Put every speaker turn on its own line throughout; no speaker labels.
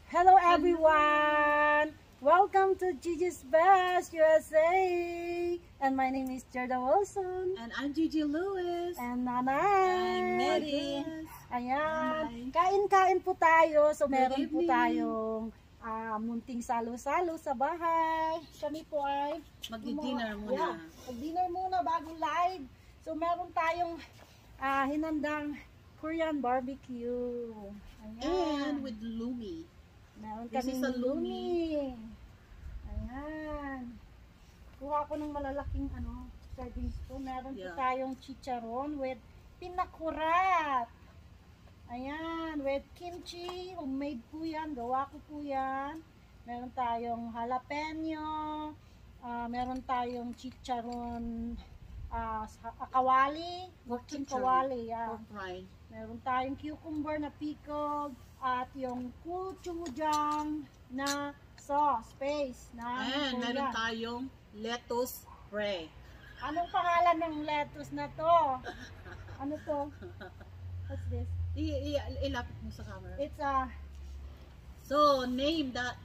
Hello everyone! Welcome to Gigi's Best USA! And my name is Gerda Wilson.
And I'm Gigi Lewis.
And Nanay!
I'm Mary.
Ayan. Kain-kain po tayo. So meron po tayong munting salo-salo sa bahay. Kami po ay
mag-dinner muna.
Yeah, mag-dinner muna bagong live. So meron tayong hinandang Korean barbecue. Ayan.
And with Lumi.
Meron
This
kaming
is a Lumi.
Ayan. Kuha ko ng malalaking servings po. Meron po tayong chicharon with pinakurat. Ayan. With kimchi. Homemade po yan. Gawa ko po yan. Meron tayong jalapeno. Meron tayong chicharon kawali. Working kawali. Yan. Meron tayong cucumber na pickled. At yung gochujang na sauce, paste.
And meron tayong lettuce spray.
Anong pangalan ng lettuce na to? Ano to? What's this?
Ilapit mo sa camera.
It's
So, name that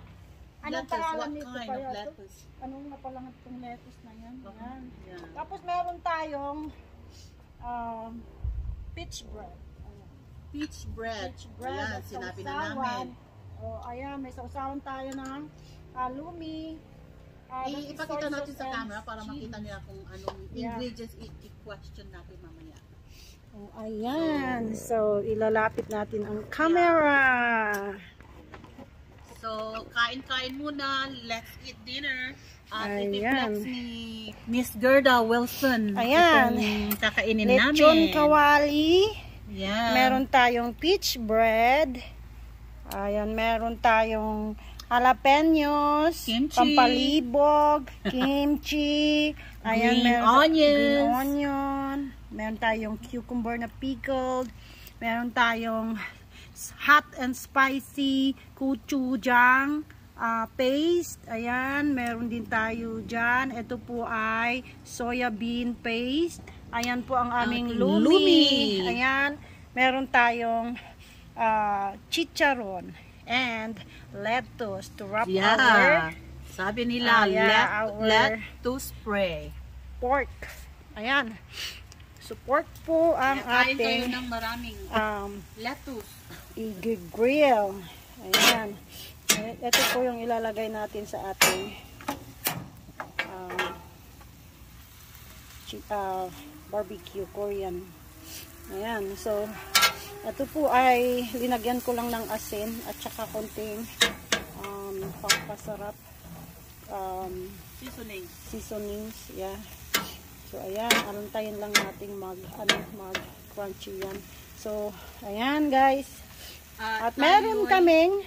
anong
lettuce.
pangalan
What
nito
kind
kaya
of lettuce?
Anong napalangat tong lettuce na yan? Yan.
Yeah.
Tapos meron tayong peach bread.
Peach bread.
Peach bread.
Ayan, sinabi na namin.
Ayan, may sausawan tayo ng lumi.
Ipakita natin sa camera para makita nila kung anong ingredients i-question natin mamaya.
Ayan. So, ilalapit natin ang camera.
So, kain-kain muna. Let's eat dinner. Ipiplex ni Miss Gerda Wilson.
Ayan.
Itong kakainin namin.
Lechon kawali.
Yan.
Meron tayong peach bread. Ayan, meron tayong jalapenos,
kimchi,
pampalibog, kimchi, ayan,
green
onion. Meron tayong cucumber na pickled. Meron tayong hot and spicy gochujang paste. Ayan, meron din tayo dyan. Ito po ay soya bean paste. Ayan po ang aming lumi. Ayan, meron tayong chicharon and lettuce to wrap our,
sabi nila, lettuce spray.
Pork. Ayan. So, pork po ang
kain
ating
kayo ng maraming lettuce.
i-grill. Ayan. Ito po yung ilalagay natin sa ating barbecue Korean. Ayan. So, ito po ay linagyan ko lang ng asin at saka konting pampasarap seasonings. Yeah. So, ayan. Alantayin lang natin mag crunchy yan. So, ayan guys. At meron kaming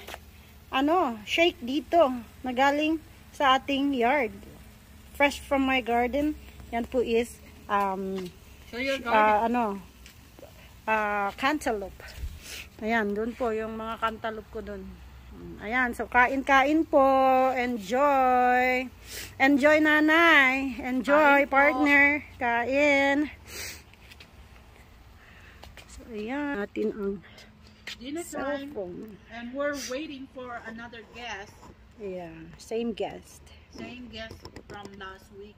shake dito na galing sa ating yard. Fresh from my garden. Yan po is cantaloupe. Ayan, doon po yung mga cantaloupe ko doon. Ayan, so kain-kain po. Enjoy. Enjoy nanay. Enjoy partner. Kain. So ayan, natin ang
dinner time. And we're waiting for another guest.
Yeah, same guest.
Same guest from last week.